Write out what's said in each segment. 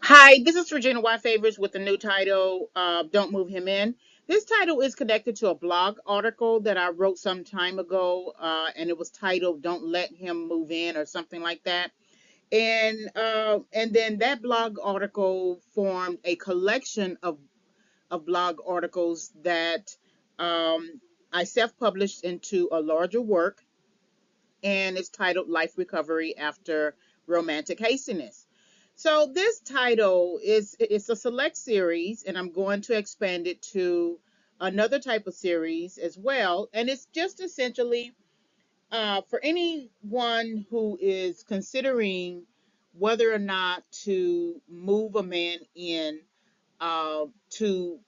Hi, this is Regina Y Favors with the new title, Don't Move Him In. This title is connected to a blog article that I wrote some time ago, and it was titled Don't Let Him Move In or something like that. And then that blog article formed a collection of blog articles that I self-published into a larger work, and it's titled Life Recovery After Romantic Hastiness. So this title is it's a select series, and I'm going to expand it to another type of series as well. And it's just essentially for anyone who is considering whether or not to move a man in to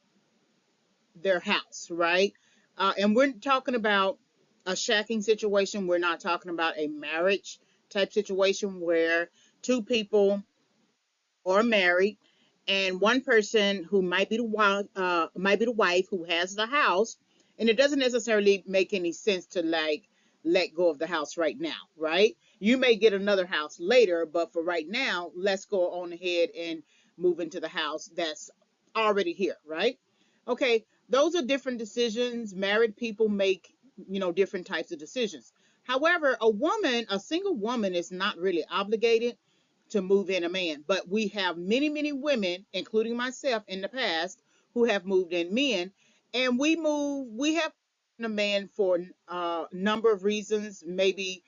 their house, right? And we're talking about a shacking situation. We're not talking about a marriage type situation where two people are married and one person who might be the wife who has the house, and it doesn't necessarily make any sense to like let go of the house right now, right? You may get another house later, but for right now, let's go on ahead and move into the house that's already here, right? Okay, those are different decisions. Married people make, different types of decisions. However, a single woman is not really obligated to move in a man. But we have many, many women, including myself in the past, who have moved in men. And we have a man for a number of reasons. Maybe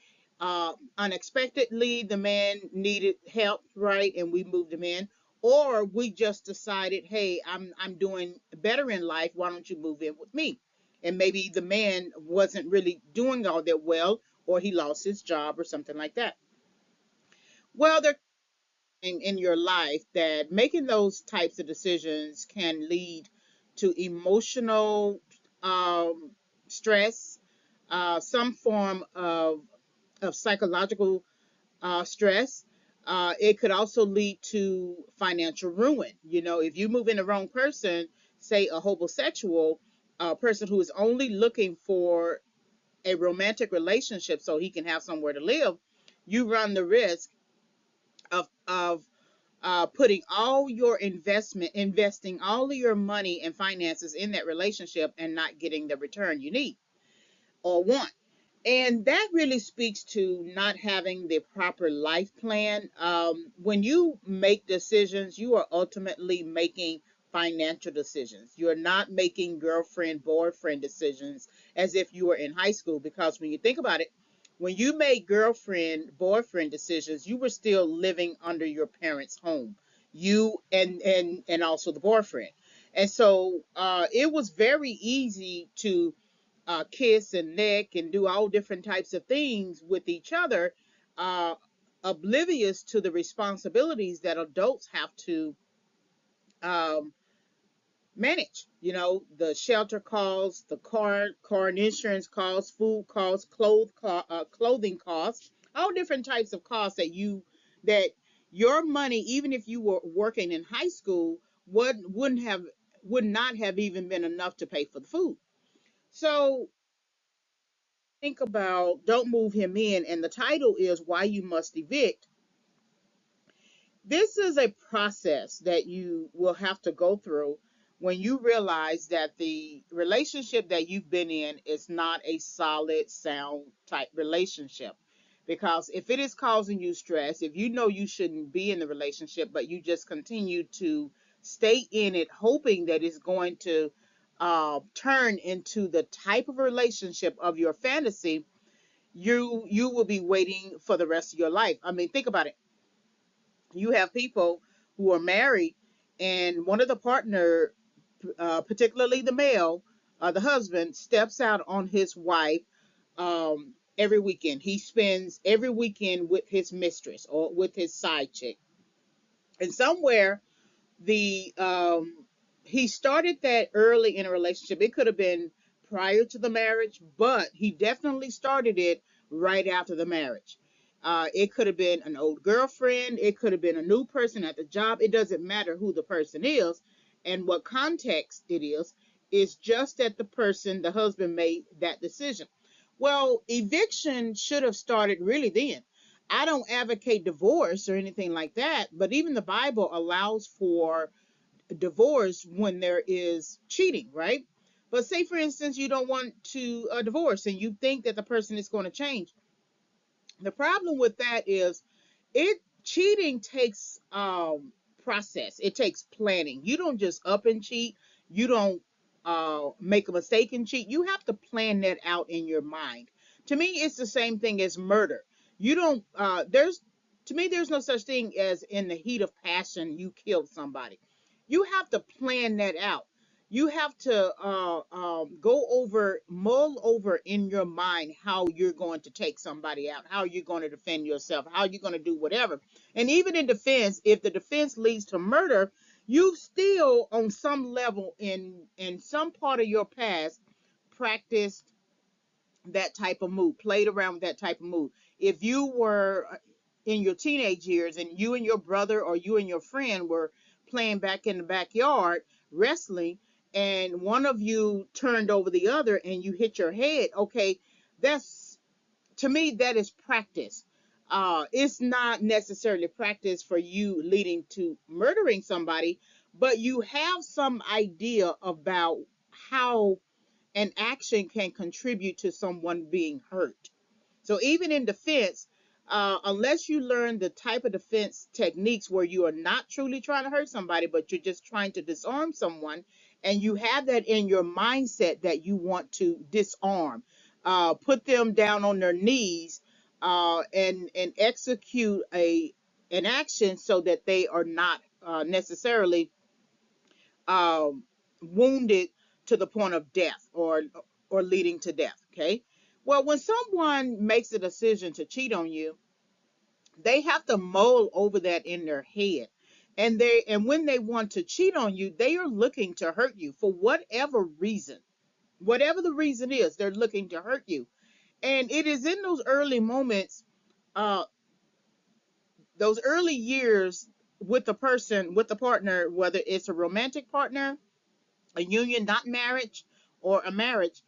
unexpectedly, the man needed help, right? And we moved him in. Or we just decided, hey, I'm doing better in life. Why don't you move in with me? And maybe the man wasn't really doing all that well, or he lost his job or something like that. Well, there in your life that making those types of decisions can lead to emotional um, stress, some form of psychological stress. It could also lead to financial ruin. You know, if you move in the wrong person, say a homosexual, a person who is only looking for a romantic relationship so he can have somewhere to live, you run the risk of putting all your investing all of your money and finances in that relationship and not getting the return you need or want. And that really speaks to not having the proper life plan. When you make decisions, you are ultimately making financial decisions. You're not making girlfriend, boyfriend decisions as if you were in high school, because when you think about it, when you made girlfriend, boyfriend decisions, you were still living under your parents' home. You and also the boyfriend. And so it was very easy to kiss and neck and do all different types of things with each other, uh, oblivious to the responsibilities that adults have to um, manage. You know, the shelter costs, the car and insurance costs, food costs, clothing costs, all different types of costs that your money, even if you were working in high school, would not have even been enough to pay for the food. So think about Don't Move Him In, and the title is Why You Must Evict. This is a process that you will have to go through when you realize that the relationship that you've been in is not a solid, sound type relationship. Because if it is causing you stress, if you know you shouldn't be in the relationship, but you just continue to stay in it, hoping that it's going to turn into the type of relationship of your fantasy, you will be waiting for the rest of your life. I mean, think about it. You have people who are married, and one of the partner, particularly the male, the husband, steps out on his wife every weekend. He spends every weekend with his mistress or with his side chick, and somewhere the he started that early in a relationship. It could have been prior to the marriage, but he definitely started it right after the marriage. It could have been an old girlfriend, it could have been a new person at the job. It doesn't matter who the person is and what context it is. It's just that the husband, made that decision. Well, eviction should have started really then. I don't advocate divorce or anything like that, but even the Bible allows for divorce when there is cheating, right? But say, for instance, you don't want to divorce and you think that the person is going to change. The problem with that is it cheating takes process. It takes planning. You don't just up and cheat. You don't make a mistake and cheat. You have to plan that out in your mind. To me, it's the same thing as murder. You don't there's to me there's no such thing as in the heat of passion you killed somebody. You have to plan that out. You have to mull over in your mind how you're going to take somebody out, how you're going to defend yourself, how you're going to do whatever. And even in defense, if the defense leads to murder, you still, on some level, in some part of your past, practiced that type of move, played around with that type of move. If you were in your teenage years and you and your brother or you and your friend were playing back in the backyard wrestling, and one of you turned over the other and you hit your head, okay, that's, to me, that is practice. It's not necessarily practice for you leading to murdering somebody, but you have some idea about how an action can contribute to someone being hurt. So even in defense, unless you learn the type of defense techniques where you are not truly trying to hurt somebody, but you're just trying to disarm someone, and you have that in your mindset that you want to disarm, put them down on their knees, and execute a an action so that they are not necessarily um, wounded to the point of death or leading to death. Okay. Well, when someone makes a decision to cheat on you, they have to mull over that in their head. And when they want to cheat on you, they are looking to hurt you for whatever reason. Whatever the reason is, they're looking to hurt you. And it is in those early moments, uh, those early years with the person, with the partner, whether it's a romantic partner, a union, not marriage, or a marriage,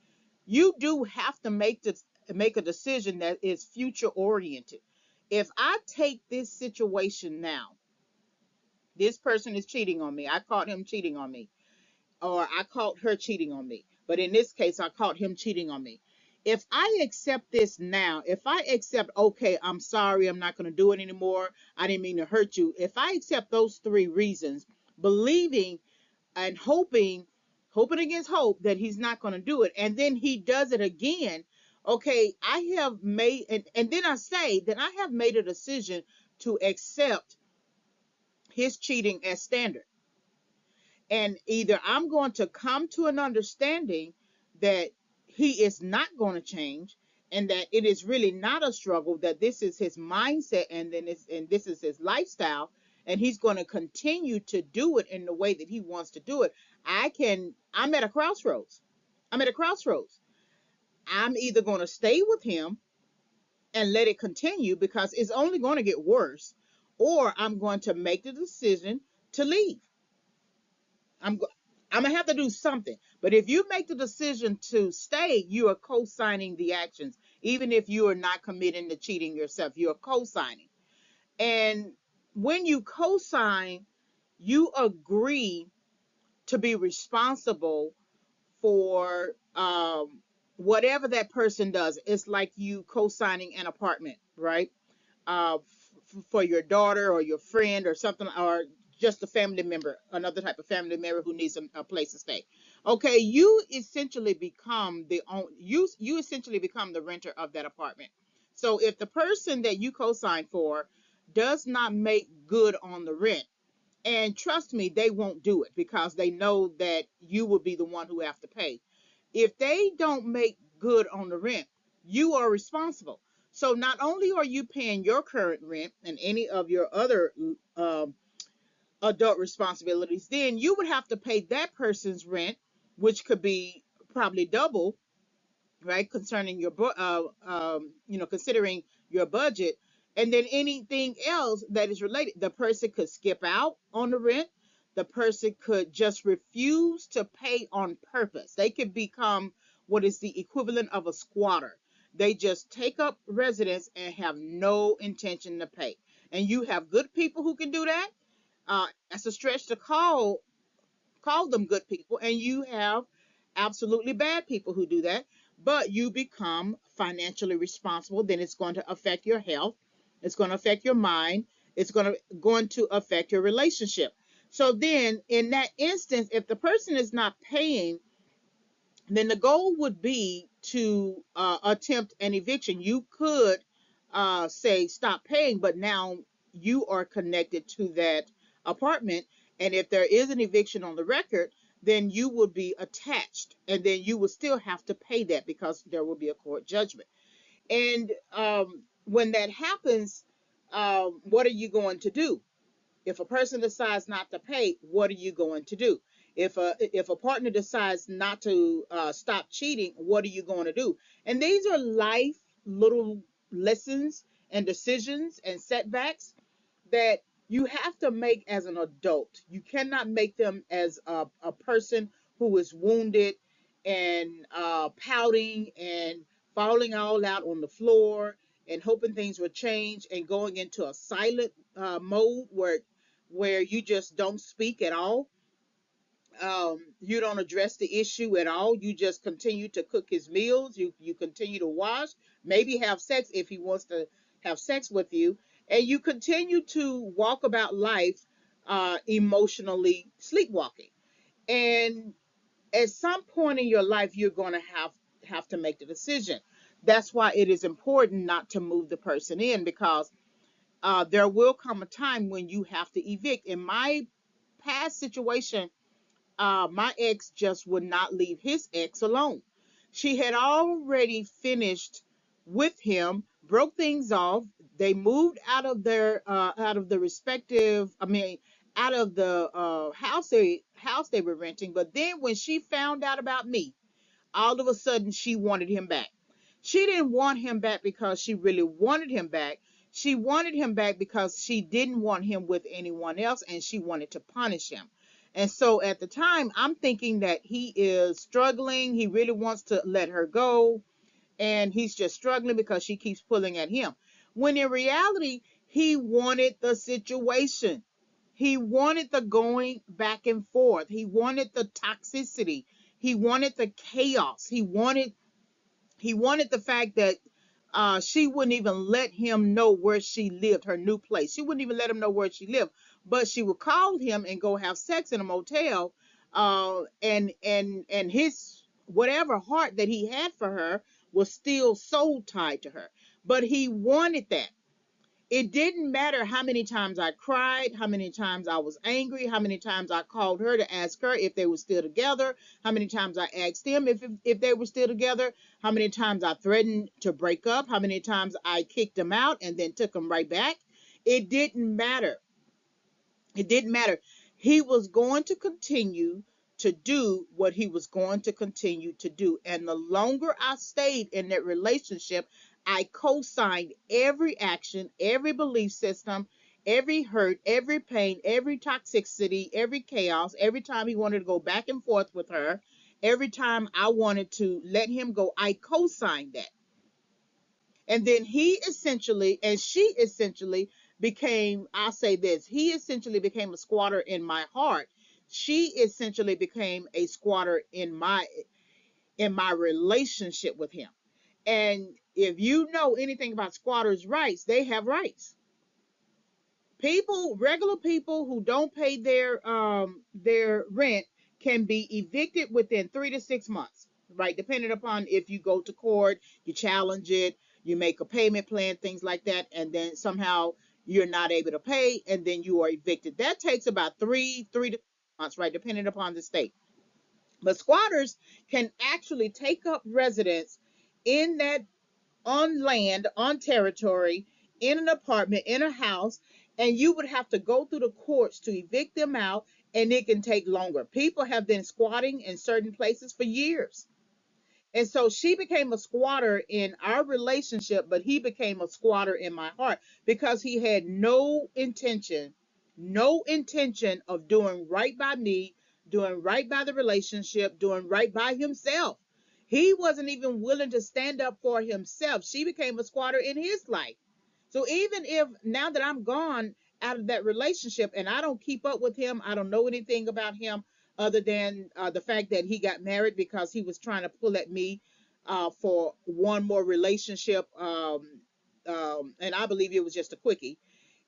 you do have to make a decision that is future oriented. If I take this situation now, this person is cheating on me. I caught him cheating on me, or I caught her cheating on me. But in this case, I caught him cheating on me. If I accept this now, if I accept, okay, I'm sorry, I'm not going to do it anymore, I didn't mean to hurt you. If I accept those three reasons, believing and hoping against hope that he's not going to do it, and then he does it again, okay, I have made, and then I say that I have made a decision to accept his cheating as standard. And either I'm going to come to an understanding that he is not going to change, and that it is really not a struggle, that this is his mindset, and this is his lifestyle, and he's going to continue to do it in the way that he wants to do it. I'm at a crossroads. I'm at a crossroads. I'm either going to stay with him and let it continue because it's only going to get worse, or I'm going to make the decision to leave. I'm go- I'm gonna have to do something. But if you make the decision to stay, you are co-signing the actions, even if you are not committing to cheating yourself. You are co-signing, and when you co-sign, you agree to be responsible for whatever that person does. It's like you co-signing an apartment, right? For your daughter or your friend or something, or just a family member, another type of family member who needs a place to stay. Okay, you essentially become the renter of that apartment. So if the person that you co-sign for does not make good on the rent, and trust me, they won't do it because they know that you will be the one who have to pay. If they don't make good on the rent, you are responsible. So not only are you paying your current rent and any of your other adult responsibilities, then you would have to pay that person's rent, which could be probably double, right? Concerning your, considering your budget, and then anything else that is related. The person could skip out on the rent. The person could just refuse to pay on purpose. They could become what is the equivalent of a squatter. They just take up residence and have no intention to pay. And you have good people who can do that. That's a stretch to call them good people, and you have absolutely bad people who do that. But you become financially responsible, then it's going to affect your health, it's going to affect your mind, it's going to affect your relationship. So then in that instance, if the person is not paying, then the goal would be to attempt an eviction. You could say stop paying, but now you are connected to that apartment. And if there is an eviction on the record, then you would be attached, and then you would still have to pay that because there will be a court judgment. And when that happens, what are you going to do? If a person decides not to pay, what are you going to do? If a partner decides not to stop cheating, what are you going to do? And these are life little lessons and decisions and setbacks that you have to make as an adult. You cannot make them as a person who is wounded and pouting and falling all out on the floor and hoping things will change and going into a silent mode where you just don't speak at all. You don't address the issue at all. You just continue to cook his meals. You continue to wash, maybe have sex if he wants to have sex with you, and you continue to walk about life emotionally sleepwalking. And at some point in your life, you're going to have to make the decision. That's why it is important not to move the person in, because there will come a time when you have to evict. In my past situation, my ex just would not leave his ex alone. She had already finished with him, broke things off. They moved out of the respective, I mean, out of the house they were renting. But then when she found out about me, all of a sudden she wanted him back. She didn't want him back because she really wanted him back. She wanted him back because she didn't want him with anyone else, and she wanted to punish him. And so at the time, I'm thinking that he is struggling. He really wants to let her go, and he's just struggling because she keeps pulling at him. When in reality, he wanted the situation. He wanted the going back and forth. He wanted the toxicity. He wanted the chaos. He wanted the fact that she wouldn't even let him know where she lived, her new place. She wouldn't even let him know where she lived, but she would call him and go have sex in a motel. And his whatever heart that he had for her was still soul tied to her. But he wanted that. It didn't matter how many times I cried, how many times I was angry, how many times I called her to ask her if they were still together, how many times I asked him if they were still together, how many times I threatened to break up, how many times I kicked him out and then took him right back. It didn't matter. It didn't matter. He was going to continue to do what he was going to continue to do. And the longer I stayed in that relationship, I co signed every action, every belief system, every hurt, every pain, every toxicity, every chaos. Every time he wanted to go back and forth with her, every time I wanted to let him go, I co signed that. And then he essentially, and she essentially became, I'll say this, he essentially became a squatter in my heart. She essentially became a squatter in my relationship with him. And if you know anything about squatters' rights, they have rights. People, regular people who don't pay their rent can be evicted within 3 to 6 months, right? Depending upon if you go to court, you challenge it, you make a payment plan, things like that, and then somehow you're not able to pay, and then you are evicted. That takes about three to 6 months, right? Depending upon the state. But squatters can actually take up residence in that, on land, on territory, in an apartment, in a house, and you would have to go through the courts to evict them out, and it can take longer. People have been squatting in certain places for years. And so she became a squatter in our relationship, but he became a squatter in my heart because he had no intention of doing right by me, doing right by the relationship, doing right by himself. He wasn't even willing to stand up for himself. She became a squatter in his life. So even if now that I'm gone out of that relationship and I don't keep up with him, I don't know anything about him other than the fact that he got married because he was trying to pull at me for one more relationship. And I believe it was just a quickie.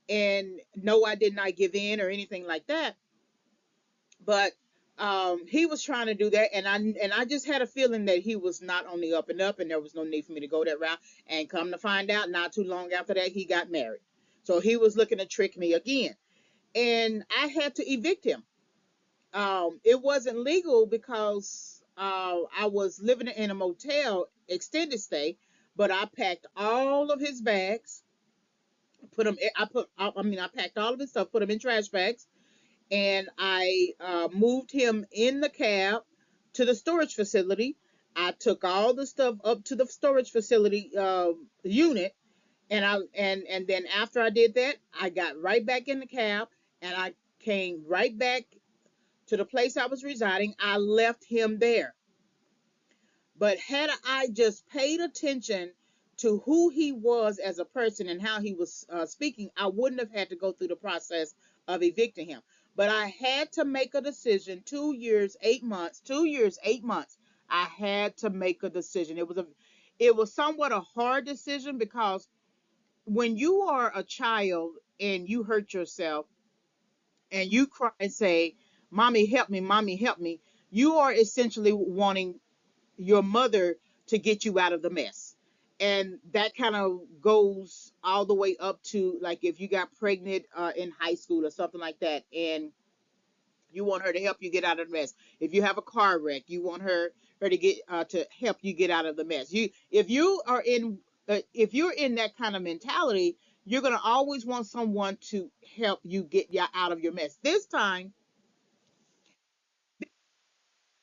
And no, I did not give in or anything like that. But he was trying to do that, and I just had a feeling that he was not on the up and up, and there was no need for me to go that route. And come to find out, not too long after that, he got married. So he was looking to trick me again, and I had to evict him. It wasn't legal because I was living in a motel, extended stay, but I packed all of his bags, put them. I packed all of his stuff, put them in trash bags, and I moved him in the cab to the storage facility. I took all the stuff up to the storage facility unit, and then after I did that, I got right back in the cab and I came right back to the place I was residing. I left him there. But had I just paid attention to who he was as a person and how he was speaking, I wouldn't have had to go through the process of evicting him. But I had to make a decision. 2 years, 8 months. 2 years, 8 months. I had to make a decision. It was somewhat a hard decision because when you are a child and you hurt yourself and you cry and say, "Mommy, help me! Mommy, help me!" You are essentially wanting your mother to get you out of the mess. And that kind of goes all the way up to like if you got pregnant in high school or something like that, and you want her to help you get out of the mess. If you have a car wreck, you want her to get to help you get out of the mess. If you're in that kind of mentality, you're gonna always want someone to help you get you out of your mess. This time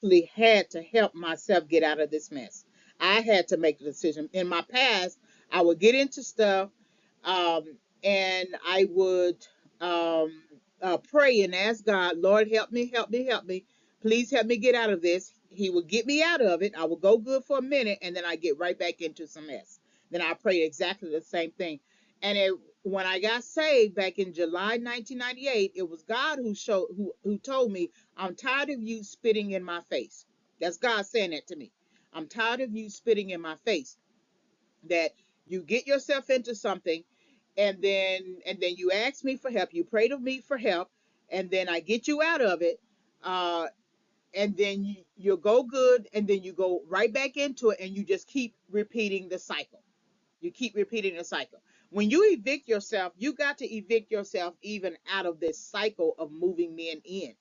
actually had to help myself get out of this mess. I had to make the decision. In my past, I would get into stuff, um, and I would pray and ask God, "Lord, help me, help me, help me. Please help me get out of this." He would get me out of it. I would go good for a minute, and then I get right back into some mess. Then I pray exactly the same thing. And when I got saved back in July 1998, it was God who told me, "I'm tired of you spitting in my face." That's God saying that to me. "I'm tired of you spitting in my face. That you get yourself into something, and then you ask me for help, you pray to me for help, and then I get you out of it, uh, and then you go good, and then you go right back into it, and you just keep repeating the cycle. You keep repeating the cycle. When you evict yourself, you got to evict yourself even out of this cycle of moving men in.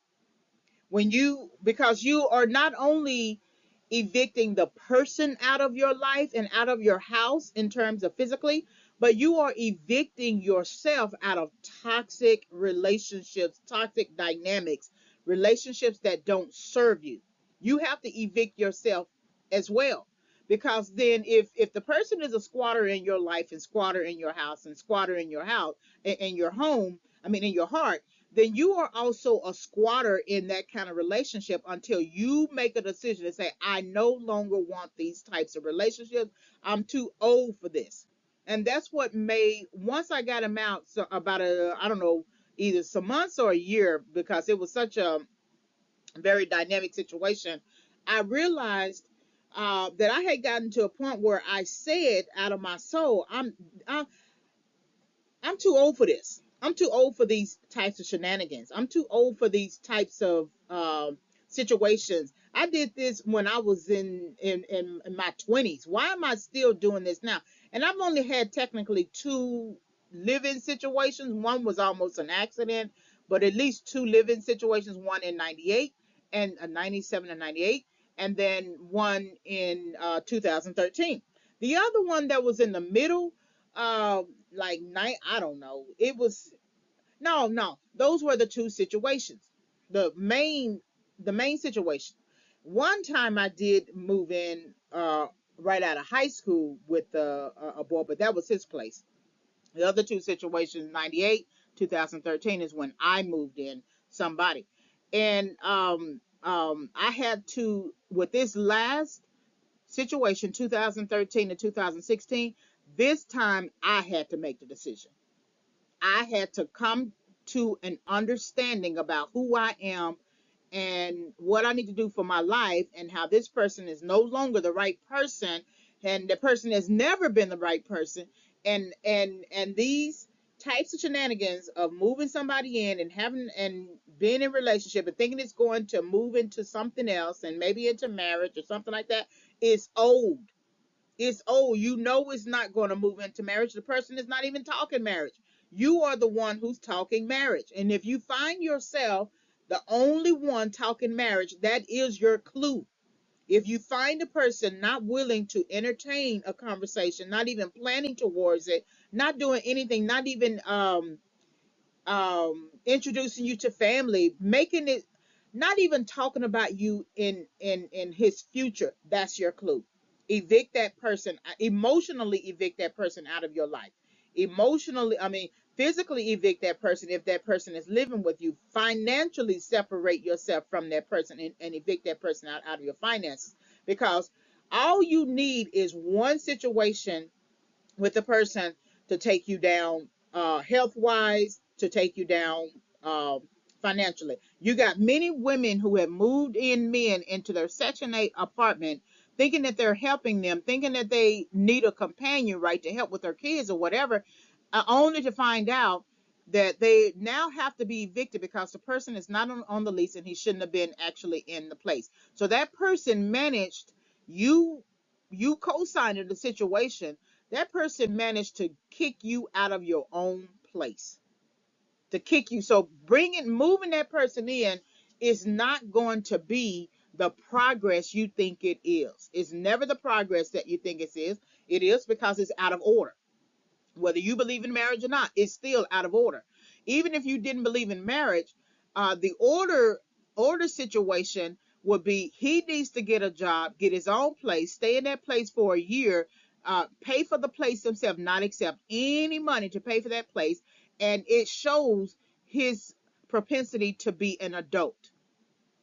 Because you are not only evicting the person out of your life and out of your house in terms of physically, but you are evicting yourself out of toxic relationships, toxic dynamics, relationships that don't serve you. You have to evict yourself as well. Because then if the person is a squatter in your life and squatter in your house and squatter in your house in your home, in your heart, then you are also a squatter in that kind of relationship until you make a decision to say, "I no longer want these types of relationships. I'm too old for this." And that's what made, once I got him out, so about I don't know, either some months or a year, because it was such a very dynamic situation, I realized that I had gotten to a point where I said out of my soul, I'm too old for this. I'm too old for these types of shenanigans. I'm too old for these types of situations. I did this when I was in my 20s. Why am I still doing this now? And I've only had technically two living situations. One was almost an accident, but at least two living situations, one in 98 and 97 and 98, and then one in 2013. The other one that was in the middle, like night, I don't know. It was no. Those were the two situations. The main situation. One time I did move in right out of high school with a boy, but that was his place. The other two situations, 98, 2013, is when I moved in somebody. And I had to, with this last situation, 2013 to 2016, this time I had to make the decision. I had to come to an understanding about who I am and what I need to do for my life, and how this person is no longer the right person, and the person has never been the right person, and these types of shenanigans of moving somebody in and having and being in a relationship and thinking it's going to move into something else and maybe into marriage or something like that is old. It's old. You know it's not going to move into marriage. The person is not even talking marriage. You are the one who's talking marriage. And if you find yourself the only one talking marriage, that is your clue. If you find a person not willing to entertain a conversation, not even planning towards it, not doing anything, not even introducing you to family, making it, not even talking about you in his future, that's your clue. Evict that person, emotionally evict that person out of your life. Emotionally, I mean, physically evict that person if that person is living with you. Financially separate yourself from that person, and evict that person out of your finances, because all you need is one situation with the person to take you down, health wise, to take you down uh, financially. You got many women who have moved in men into their Section 8 apartment thinking that they're helping them, thinking that they need a companion, right, to help with their kids or whatever, only to find out that they now have to be evicted because the person is not on the lease and he shouldn't have been actually in the place. So that person managed, you you co-signed the situation, that person managed to kick you out of your own place, to kick you. So moving that person in is not going to be the progress you think it is. It's never the progress that you think it is. It is because it's out of order. Whether you believe in marriage or not, it's still out of order. Even if you didn't believe in marriage, the order situation would be, he needs to get a job, get his own place, stay in that place for a year, pay for the place himself, not accept any money to pay for that place, and it shows his propensity to be an adult.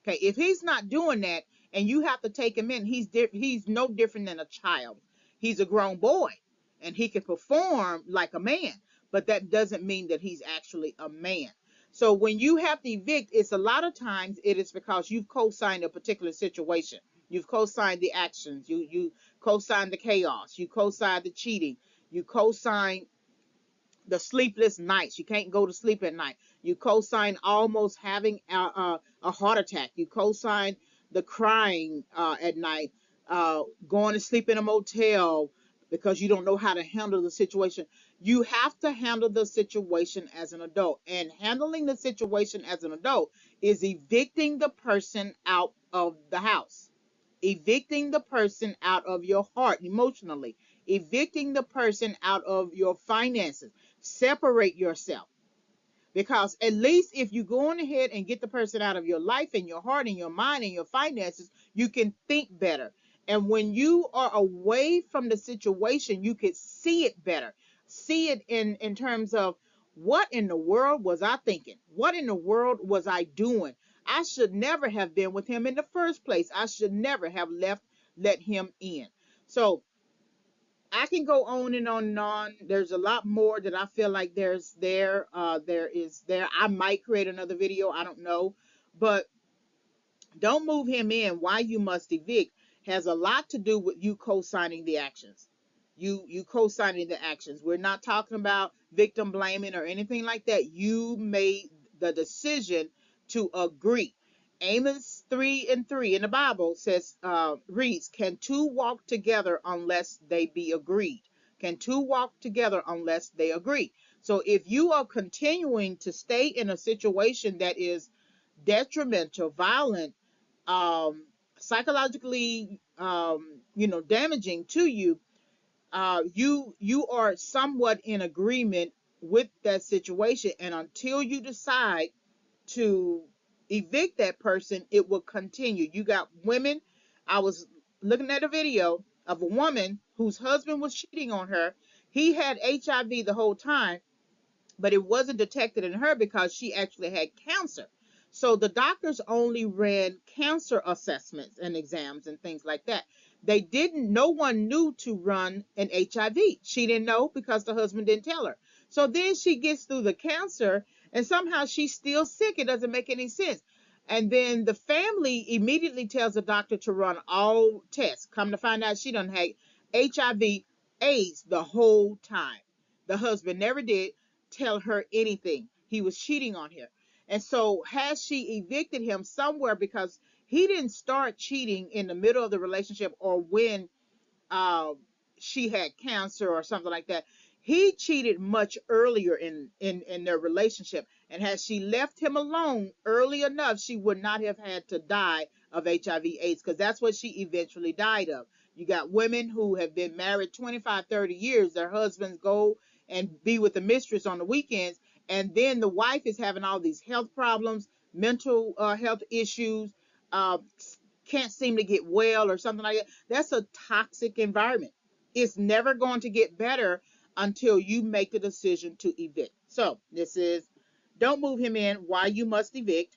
Okay, if he's not doing that and you have to take him in, he's no different than a child. He's a grown boy and he can perform like a man, but that doesn't mean that he's actually a man. So when you have to evict, it's a lot of times it is because you've co-signed a particular situation. You've co-signed the actions. You co-signed the chaos. You co-signed the cheating. You co-signed the sleepless nights. You can't go to sleep at night. You co-sign almost having a heart attack. You co-sign the crying at night, going to sleep in a motel because you don't know how to handle the situation. You have to handle the situation as an adult. And handling the situation as an adult is evicting the person out of the house, evicting the person out of your heart emotionally, evicting the person out of your finances. Separate yourself, because at least if you go on ahead and get the person out of your life and your heart and your mind and your finances, you can think better. And when you are away from the situation, you could see it better. See it in terms of, what in the world was I thinking? What in the world was I doing? I should never have been with him in the first place. I should never have let him in. So I can go on and on and on. There's a lot more that I feel like there is there. I might create another video. I don't know, but don't move him in. Why you must evict has a lot to do with you co-signing the actions. You co-signing the actions. We're not talking about victim blaming or anything like that. You made the decision to agree. Amos 3:3 in the Bible says, reads, "Can two walk together unless they be agreed? Can two walk together unless they agree?" So if you are continuing to stay in a situation that is detrimental, violent, um, psychologically, damaging to you, you are somewhat in agreement with that situation, and until you decide to evict that person, it will continue. You got women. I was looking at a video of a woman whose husband was cheating on her. He had HIV the whole time, but it wasn't detected in her because she actually had cancer. So the doctors only ran cancer assessments and exams and things like that. no one knew to run an HIV. She didn't know because the husband didn't tell her. So then she gets through the cancer and somehow she's still sick. It doesn't make any sense. And then the family immediately tells the doctor to run all tests. Come to find out she done had HIV AIDS the whole time. The husband never did tell her anything. He was cheating on her. And so has she evicted him somewhere because he didn't start cheating in the middle of the relationship or when uh, she had cancer or something like that. He cheated much earlier in their relationship. And had she left him alone early enough, she would not have had to die of HIV/AIDS because that's what she eventually died of. You got women who have been married 25, 30 years. Their husbands go and be with the mistress on the weekends. And then the wife is having all these health problems, mental health issues, uh, can't seem to get well or something like that. That's a toxic environment. It's never going to get better until you make the decision to evict. So this is Don't Move Him In, Why You Must Evict.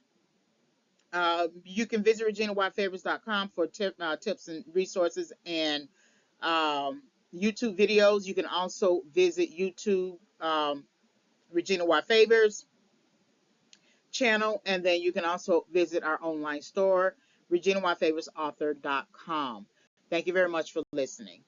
You can visit reginawhyfavorites.com for tips and resources and YouTube videos. You can also visit YouTube Regina Y Favors channel, and then you can also visit our online store, reginawhyfavoritesauthor.com. Thank you very much for listening.